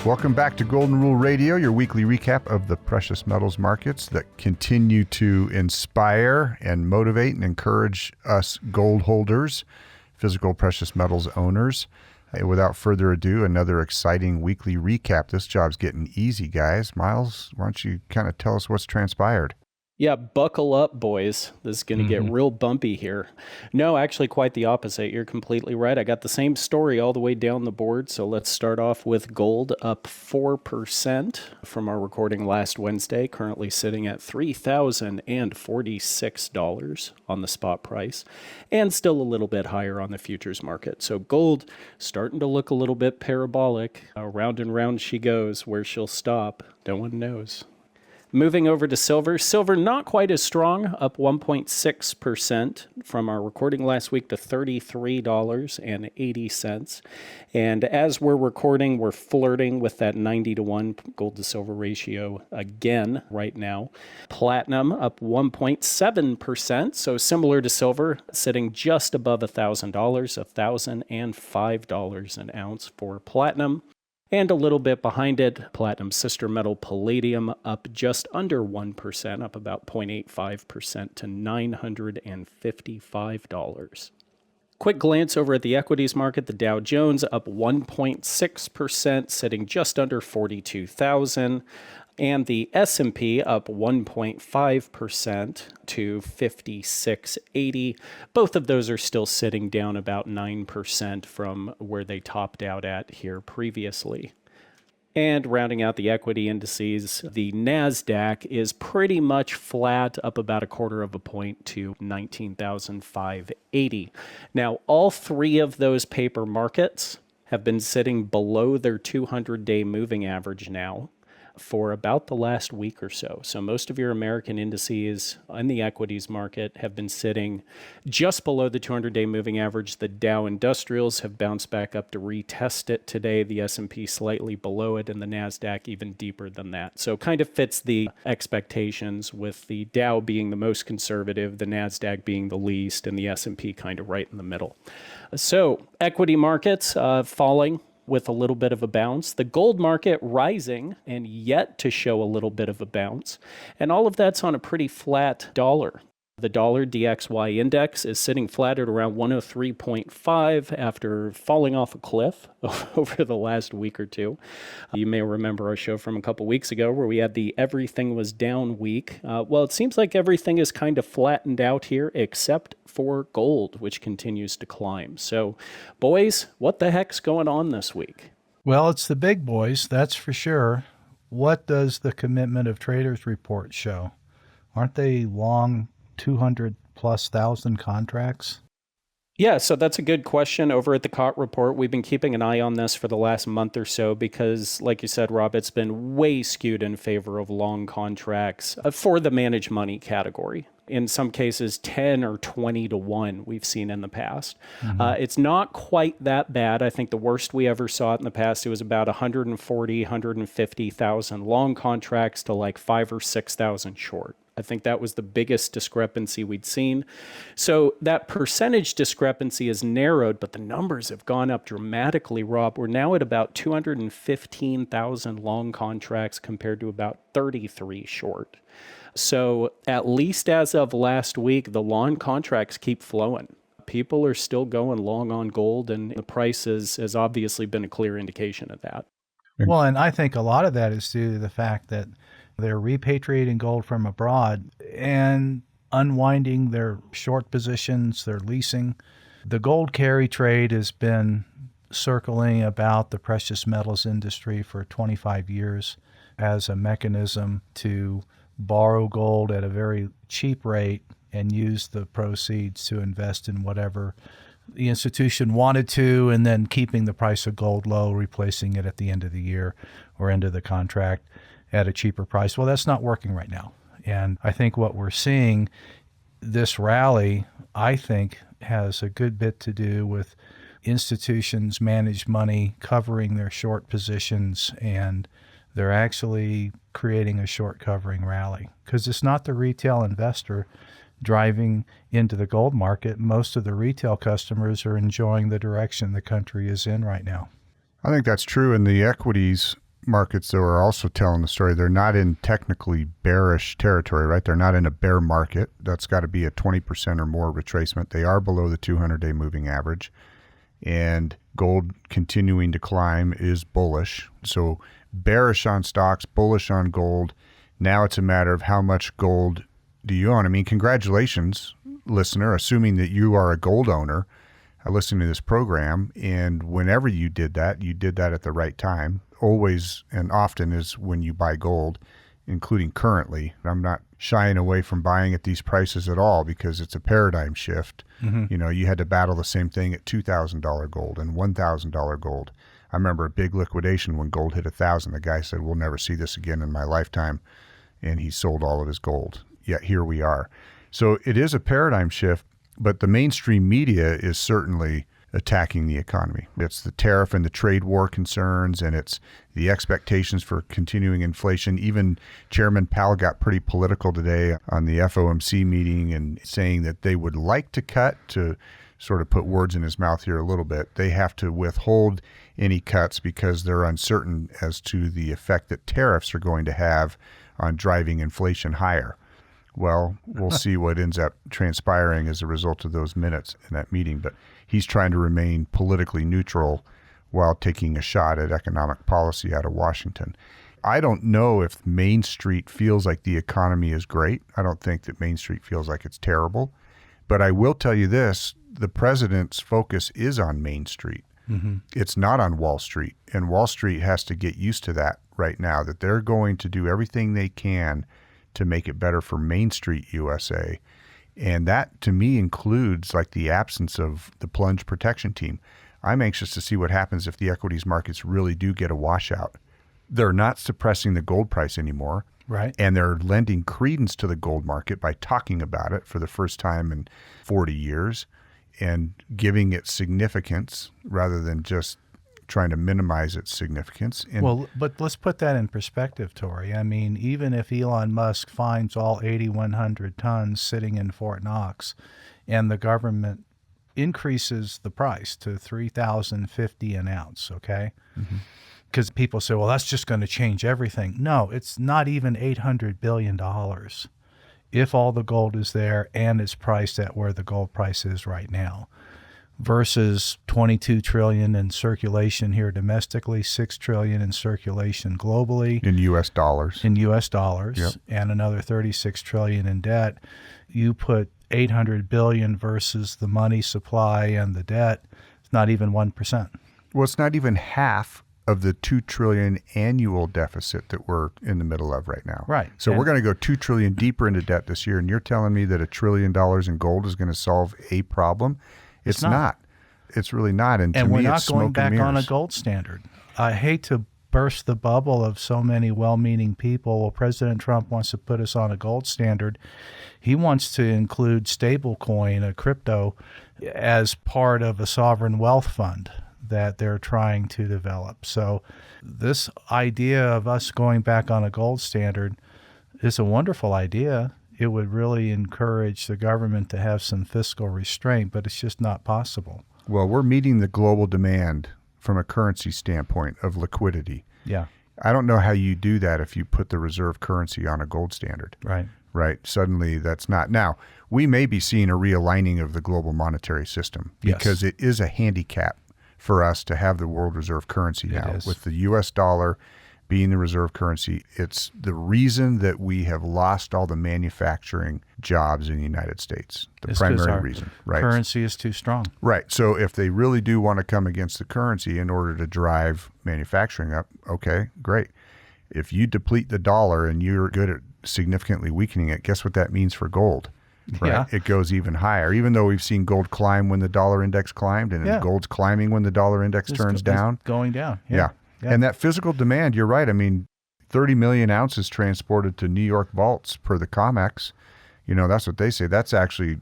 Welcome back to Golden Rule Radio, your weekly recap of the precious metals markets that continue to inspire and motivate and encourage us gold holders, physical precious metals owners. Without further ado, another exciting weekly recap. This job's getting easy, guys. Miles, why don't you kind of tell us what's transpired? Yeah, buckle up, boys. This is going to get real bumpy here. No, actually quite the opposite. You're completely right. I got the same story all the way down the board. So let's start off with gold up 4% from our recording last Wednesday, currently sitting at $3,046 on the spot price, and still a little bit higher on the futures market. So gold starting to look a little bit parabolic. Round and round she goes. Where she'll stop, no one knows. Moving over to silver. Silver not quite as strong, up 1.6% from our recording last week to $33.80. And as we're recording, we're flirting with that 90-to-1 gold to silver ratio again right now. Platinum up 1.7%, so similar to silver, sitting just above $1,000, $1,005 an ounce for platinum. And a little bit behind it, platinum sister metal palladium up just under 1%, up about 0.85% to $955. Quick glance over at the equities market. The Dow Jones up 1.6%, sitting just under 42,000. And the S&P up 1.5% to 5680. Both of those are still sitting down about 9% from where they topped out at here previously. And rounding out the equity indices, the NASDAQ is pretty much flat, up about 1/4 point to 19,580. Now, all three of those paper markets have been sitting below their 200-day moving average now for about the last week or so. So most of your American indices in the equities market have been sitting just below the 200-day moving average. The Dow Industrials have bounced back up to retest it today. The S&P slightly below it, and the NASDAQ even deeper than that. So kind of fits the expectations, with the Dow being the most conservative, the NASDAQ being the least, and the S&P kind of right in the middle. So equity markets falling with a little bit of a bounce. The gold market rising and yet to show a little bit of a bounce. And all of that's on a pretty flat dollar. The dollar DXY index is sitting flat at around 103.5 after falling off a cliff over the last week or two. You may remember our show from a couple weeks ago where we had the everything was down week. Well, it seems like everything is kind of flattened out here except for gold, which continues to climb. So, boys, what the heck's going on this week? Well, it's the big boys, that's for sure. What does the Commitment of Traders report show? Aren't they long 200+ thousand contracts? Yeah, so that's a good question. Over at the COT report, we've been keeping an eye on this for the last month or so because, like you said, Rob, it's been way skewed in favor of long contracts for the managed money category. In some cases, 10 or 20 to 1 we've seen in the past. It's not quite that bad. I think the worst we ever saw it in the past, it was about 150,000 long contracts to like 5,000 or 6,000 short. I think that was the biggest discrepancy we'd seen. So that percentage discrepancy is narrowed, but the numbers have gone up dramatically, Rob. We're now at about 215,000 long contracts compared to about 33 short. So at least as of last week, the long contracts keep flowing. People are still going long on gold, and the price has obviously been a clear indication of that. Well, and I think a lot of that is due to the fact that they're repatriating gold from abroad and unwinding their short positions, their leasing. The gold carry trade has been circling about the precious metals industry for 25 years as a mechanism to borrow gold at a very cheap rate and use the proceeds to invest in whatever the institution wanted to, and then keeping the price of gold low, replacing it at the end of the year or end of the contract at a cheaper price. Well, that's not working right now. And I think what we're seeing, this rally, I think, has a good bit to do with institutions manage money covering their short positions, and they're actually creating a short covering rally because it's not the retail investor driving into the gold market. Most of the retail customers are enjoying the direction the country is in right now. I think that's true in the equities markets, though, are also telling the story. They're not in technically bearish territory, right? They're not in a bear market. That's got to be a 20% or more retracement. They are below the 200-day moving average. And gold continuing to climb is bullish. So bearish on stocks, bullish on gold. Now it's a matter of how much gold do you own? I mean, congratulations, listener, assuming that you are a gold owner listening to this program. And whenever you did that at the right time. Always and often is when you buy gold, including currently. I'm not shying away from buying at these prices at all because it's a paradigm shift. Mm-hmm. You know, you had to battle the same thing at $2,000 gold and $1,000 gold. I remember a big liquidation when gold hit 1,000. The guy said, we'll never see this again in my lifetime. And he sold all of his gold. Yet here we are. So it is a paradigm shift, but the mainstream media is certainly attacking the economy. It's the tariff and the trade war concerns, and it's the expectations for continuing inflation. Even Chairman Powell got pretty political today on the FOMC meeting and saying that they would like to cut, to sort of put words in his mouth here a little bit. They have to withhold any cuts because they're uncertain as to the effect that tariffs are going to have on driving inflation higher. Well, we'll see what ends up transpiring as a result of those minutes in that meeting. But he's trying to remain politically neutral while taking a shot at economic policy out of Washington. I don't know if Main Street feels like the economy is great. I don't think that Main Street feels like it's terrible. But I will tell you this, the president's focus is on Main Street. Mm-hmm. It's not on Wall Street. And Wall Street has to get used to that right now, that they're going to do everything they can to make it better for Main Street USA. And that, to me, includes like the absence of the plunge protection team. I'm anxious to see what happens if the equities markets really do get a washout. They're not suppressing the gold price anymore. Right. And they're lending credence to the gold market by talking about it for the first time in 40 years and giving it significance rather than just trying to minimize its significance. And well, but let's put that in perspective, Tori. I mean, even if Elon Musk finds all 8,100 tons sitting in Fort Knox and the government increases the price to $3,050 an ounce, okay? Because people say, well, that's just going to change everything. No, it's not even $800 billion if all the gold is there and it's priced at where the gold price is right now. Versus 22 trillion in circulation here domestically, 6 trillion in circulation globally. in U.S. dollars. Yep. And another 36 trillion in debt. You put 800 billion versus the money supply and the debt, it's not even 1%. Well, it's not even half of the $2 trillion annual deficit that we're in the middle of right now. Right. So we're going to go $2 trillion deeper into debt this year, and you're telling me that $1 trillion in gold is going to solve a problem? It's not. It's really not. And to we're me, not it's smoke going and back on a mirrors. gold standard. I hate to burst the bubble of so many well-meaning people. Well, President Trump wants to put us on a gold standard. He wants to include stablecoin, a crypto, as part of a sovereign wealth fund that they're trying to develop. So this idea of us going back on a gold standard is a wonderful idea. It would really encourage the government to have some fiscal restraint, but it's just not possible. Well, we're meeting the global demand from a currency standpoint of liquidity. Yeah. I don't know how you do that if you put the reserve currency on a gold standard. Right. Right. Suddenly that's not. Now, we may be seeing a realigning of the global monetary system because it is a handicap for us to have the world reserve currency now. With the U.S. dollar being the reserve currency, it's the reason that we have lost all the manufacturing jobs in the United States. The primary reason, right? Currency is too strong. Right. So if they really do want to come against the currency in order to drive manufacturing up, okay, great. If you deplete the dollar and you're good at significantly weakening it, guess what that means for gold? Right? Yeah. It goes even higher, even though we've seen gold climb when the dollar index climbed and gold's climbing when the dollar index turns down. Going down. Yeah. And that physical demand, you're right. I mean, 30 million ounces transported to New York vaults per the COMEX. You know, that's what they say. That's actually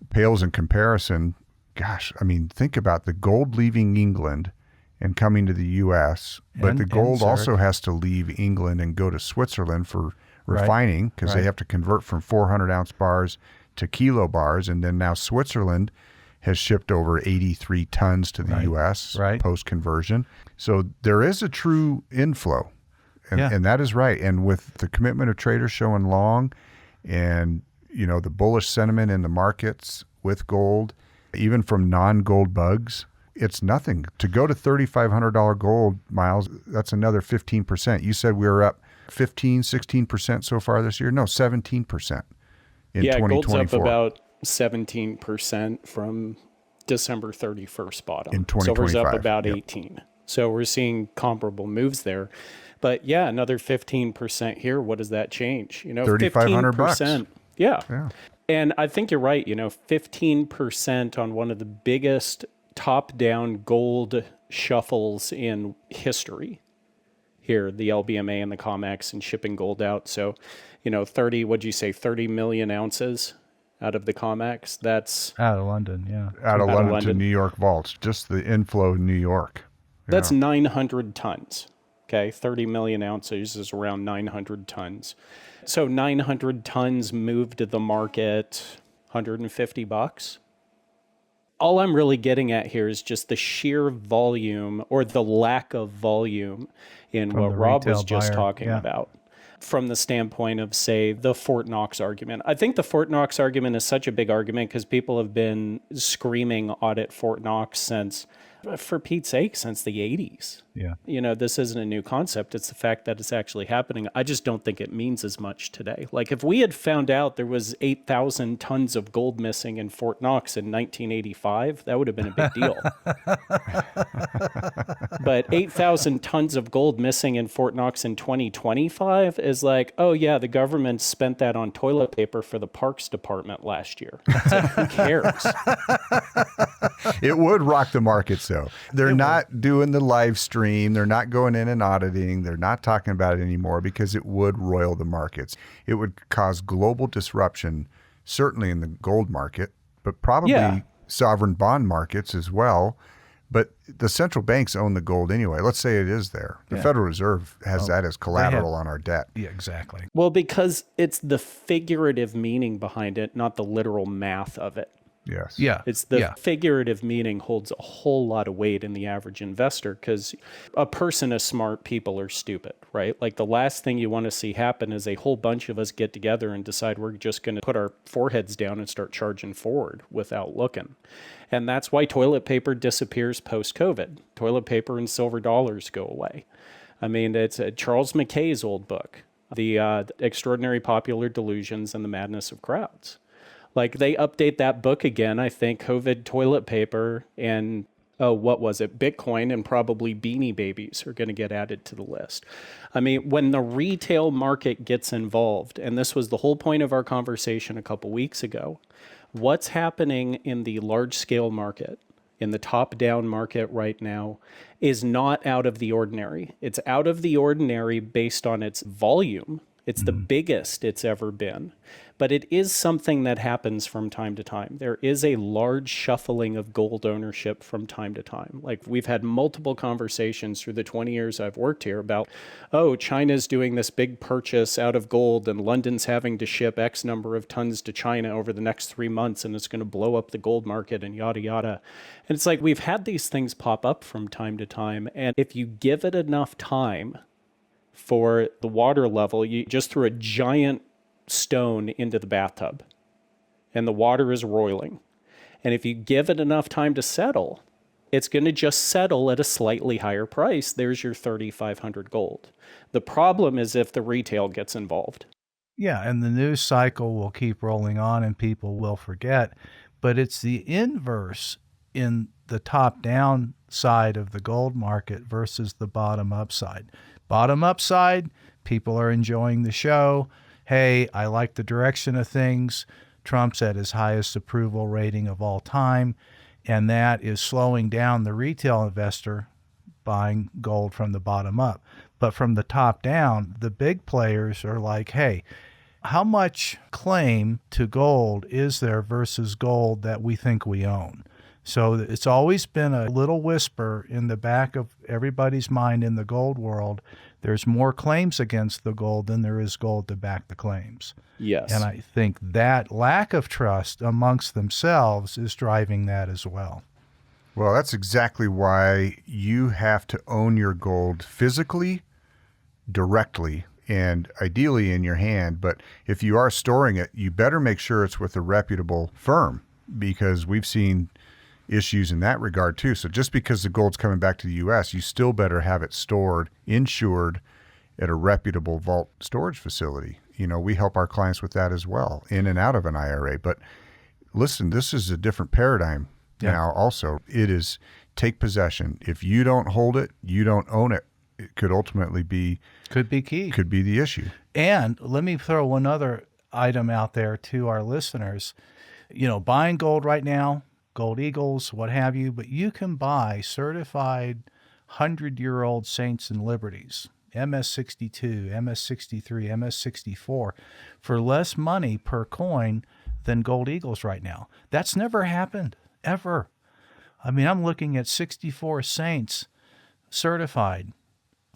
pales in comparison. Gosh, I mean, think about the gold leaving England and coming to the U.S., but the gold also has to leave England and go to Switzerland for refining because they have to convert from 400-ounce bars to kilo bars. And then now Switzerland has shipped over 83 tons to the U.S. Post-conversion. So there is a true inflow And that is right. And with the commitment of traders showing long and, the bullish sentiment in the markets with gold, even from non-gold bugs, it's nothing. To go to $3,500 gold, Miles, that's another 15%. You said we were up 15, 16% so far this year? No, 17% in 2024. Gold's up about 17% from December 31st bottom. In 2025. Silver's up about 18. So we're seeing comparable moves there. But yeah, another 15% here. What does that change? $3,500. Yeah. And I think you're right. 15% on one of the biggest top-down gold shuffles in history. Here, the LBMA and the COMEX and shipping gold out. So, 30 million ounces out of the COMEX. That's out of London, yeah. Out of London to New York vaults, just the inflow in New York. That's 900 tons. Okay, 30 million ounces is around 900 tons. So 900 tons moved to the market, $150. All I'm really getting at here is just the sheer volume or the lack of volume in From what the Rob was retail just buyer, talking yeah. about. From the standpoint of, say, the Fort Knox argument. I think the Fort Knox argument is such a big argument because people have been screaming audit Fort Knox since, for Pete's sake, since the 80s. Yeah. This isn't a new concept. It's the fact that it's actually happening. I just don't think it means as much today. Like if we had found out there was 8,000 tons of gold missing in Fort Knox in 1985, that would have been a big deal. But 8,000 tons of gold missing in Fort Knox in 2025 is like, oh yeah, the government spent that on toilet paper for the Parks Department last year. It's like, who cares? It would rock the markets, though. They're not doing the live stream. They're not going in and auditing. They're not talking about it anymore because it would roil the markets. It would cause global disruption, certainly in the gold market, but probably sovereign bond markets as well. But the central banks own the gold anyway. Let's say it is there. The Federal Reserve has that as collateral on our debt. Yeah, exactly. Well, because it's the figurative meaning behind it, not the literal math of it. Yes. Yeah. It's the figurative meaning holds a whole lot of weight in the average investor because a person is smart, people are stupid, right? Like the last thing you want to see happen is a whole bunch of us get together and decide we're just going to put our foreheads down and start charging forward without looking. And that's why toilet paper disappears post-COVID. Toilet paper and silver dollars go away. I mean, it's Charles Mackay's old book, The Extraordinary Popular Delusions and the Madness of Crowds. Like they update that book again, I think COVID toilet paper and, Bitcoin and probably Beanie Babies are going to get added to the list. I mean, when the retail market gets involved, and this was the whole point of our conversation a couple weeks ago, what's happening in the large scale market, in the top down market right now, is not out of the ordinary. It's out of the ordinary based on its volume. It's the biggest it's ever been. But it is something that happens from time to time. There is a large shuffling of gold ownership from time to time. Like we've had multiple conversations through the 20 years I've worked here about, China's doing this big purchase out of gold and London's having to ship X number of tons to China over the next 3 months and it's going to blow up the gold market and yada, yada. And it's like we've had these things pop up from time to time. And if you give it enough time for the water level, you just threw a giant stone into the bathtub and the water is roiling. And if you give it enough time to settle, it's going to just settle at a slightly higher price. There's your 3,500 gold. The problem is if the retail gets involved. Yeah, and the news cycle will keep rolling on and people will forget. But it's the inverse in the top-down side of the gold market versus the bottom-up side. Bottom-up side, people are enjoying the show. Hey, I like the direction of things. Trump's at his highest approval rating of all time, and that is slowing down the retail investor buying gold from the bottom up. But from the top down, the big players are like, hey, how much claim to gold is there versus gold that we think we own? So it's always been a little whisper in the back of everybody's mind in the gold world. There's more claims against the gold than there is gold to back the claims. Yes. And I think that lack of trust amongst themselves is driving that as well. Well, that's exactly why you have to own your gold physically directly and ideally in your hand. But if you are storing it, you better make sure it's with a reputable firm, because we've seen issues in that regard too. So just because the gold's coming back to the U.S., you still better have it stored, insured at a reputable vault storage facility. You know, we help our clients with that as well, in and out of an IRA. But listen, this is a different paradigm now also. It is take possession. If you don't hold it, you don't own it. It could ultimately be key. Could be the issue. And let me throw one other item out there to our listeners. You know, buying gold right now, Gold Eagles, what have you, but you can buy certified 100-year-old Saints and Liberties, MS62, MS63, MS64, for less money per coin than Gold Eagles right now. That's never happened, ever. I mean, I'm looking at 64 Saints certified,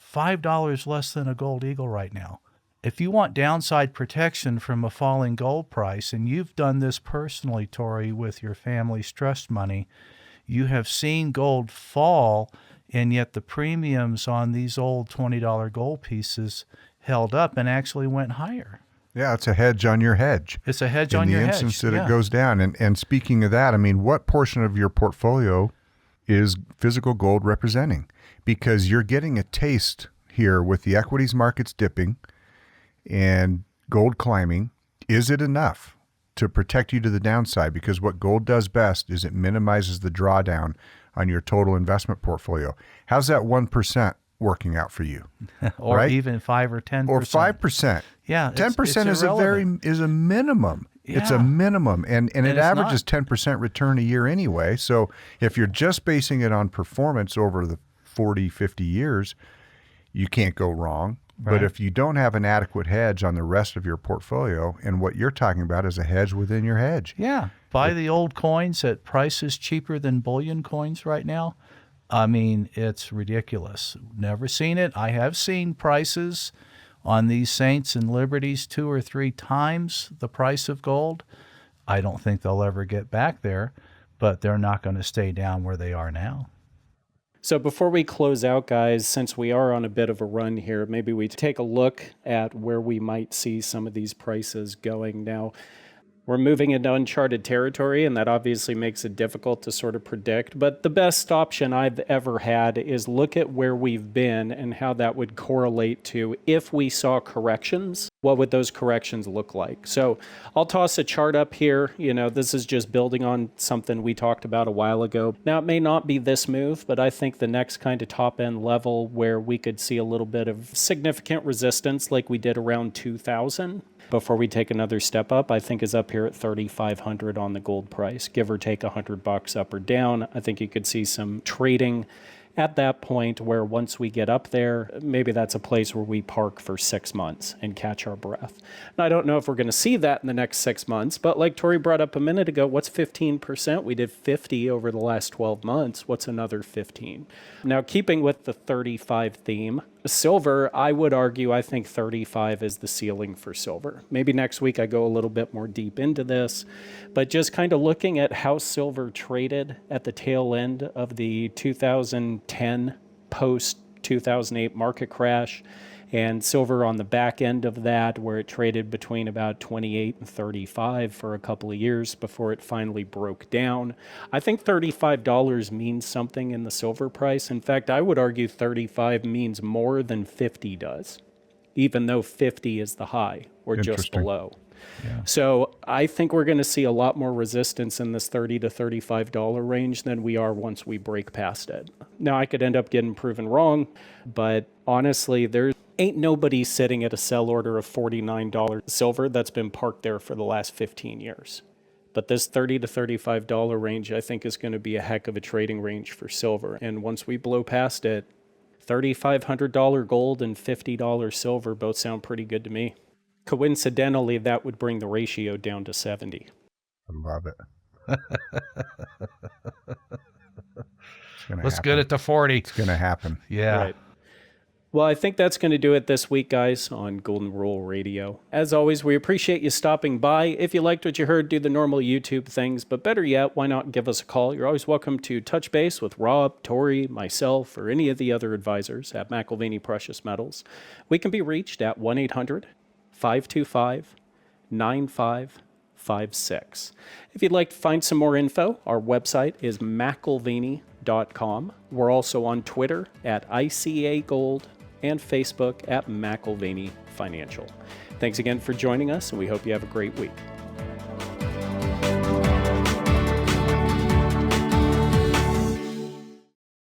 $5 less than a Gold Eagle right now. If you want downside protection from a falling gold price, and you've done this personally, Tori, with your family's trust money, you have seen gold fall, and yet the premiums on these old $20 gold pieces held up and actually went higher. Yeah, it's a hedge on your hedge. It's a hedge on your hedge. In the instance that it goes down. And speaking of that, I mean, what portion of your portfolio is physical gold representing? Because you're getting a taste here with the equities markets dipping and gold climbing. Is it enough to protect you to the downside? Because what gold does best is it minimizes the drawdown on your total investment portfolio. How's that 1% working out for you? Or right? Even 5 or 10%. Or 5%. Yeah. 10% is a minimum. Yeah. It's a minimum. And it averages not. 10% return a year anyway. So if you're just basing it on performance over the 40, 50 years, you can't go wrong. Right. But if you don't have an adequate hedge on the rest of your portfolio, and what you're talking about is a hedge within your hedge. Yeah. Buy the old coins at prices cheaper than bullion coins right now. I mean, it's ridiculous. Never seen it. I have seen prices on these Saints and Liberties 2 or 3 times the price of gold. I don't think they'll ever get back there, but they're not going to stay down where they are now. So before we close out, guys, since we are on a bit of a run here, maybe we take a look at where we might see some of these prices going. Now, we're moving into uncharted territory, and that obviously makes it difficult to sort of predict. But the best option I've ever had is look at where we've been and how that would correlate to if we saw corrections, what would those corrections look like? So I'll toss a chart up here. You know, this is just building on something we talked about a while ago. Now, it may not be this move, but I think the next kind of top end level where we could see a little bit of significant resistance like we did around 2000 before we take another step up, I think is up here at 3,500 on the gold price, give or take $100 up or down. I think you could see some trading at that point where once we get up there, maybe that's a place where we park for 6 months and catch our breath. Now, I don't know if we're going to see that in the next 6 months, but like Tori brought up a minute ago, what's 15%? We did 50 over the last 12 months. What's another 15? Now, keeping with the 35 theme, silver, I would argue, I think 35 is the ceiling for silver. Maybe next week I go a little bit more deep into this, but just kind of looking at how silver traded at the tail end of the 2010 post-2008 market crash, and silver on the back end of that, where it traded between about 28 and 35 for a couple of years before it finally broke down. I think $35 means something in the silver price. In fact, I would argue 35 means more than 50 does, even though 50 is the high or just below. Yeah. So I think we're going to see a lot more resistance in this $30 to $35 range than we are once we break past it. Now, I could end up getting proven wrong, but honestly, there ain't nobody sitting at a sell order of $49 silver that's been parked there for the last 15 years. But this $30 to $35 range, I think, is going to be a heck of a trading range for silver. And once we blow past it, $3,500 gold and $50 silver both sound pretty good to me. Coincidentally, that would bring the ratio down to 70. I love it. Let's get it to 40. It's going to happen. Yeah. Right. Well, I think that's going to do it this week, guys, on Golden Rule Radio. As always, we appreciate you stopping by. If you liked what you heard, do the normal YouTube things, but better yet, why not give us a call? You're always welcome to touch base with Rob, Tori, myself, or any of the other advisors at McIlvaney Precious Metals. We can be reached at 1-800-525-9556. If you'd like to find some more info, our website is McIlvaney.com. We're also on Twitter at ICA Gold and Facebook at McIlvaney Financial. Thanks again for joining us, and we hope you have a great week.